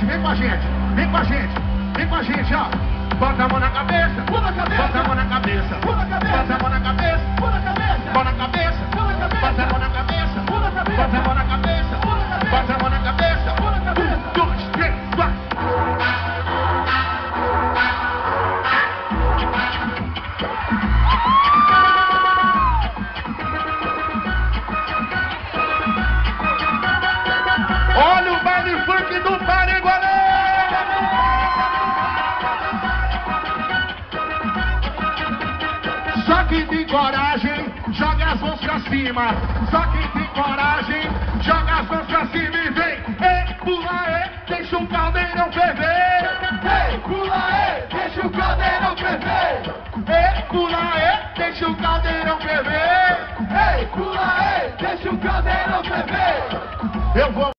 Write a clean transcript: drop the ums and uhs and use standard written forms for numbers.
gente, vem com a gente, vem com a gente, vem com a gente, ó. Bota a mão na cabeça, Pula a cabeça, bota a mão na cabeça, pula a cabeça, bota a mão na cabeça, pula a cabeça, mão na cabeça, pula a cabeça, bota a mão na cabeça, pula a cabeça, bota a mão na cabeça, pula a cabeça, bota a mão na cabeça, pula a cabeça. 1, 2, 3, 4. Olha o baile funk do Pariguaré! Só quem tem coragem, joga as mãos pra cima. Só quem tem coragem, joga as mãos pra cima e vem. Ei, pula, deixa o caldeirão ferver. Ei, pula, deixa o caldeirão ferver. Ei, pula, deixa o caldeirão ferver. Ei, pula, deixa o caldeirão ferver. Eu vou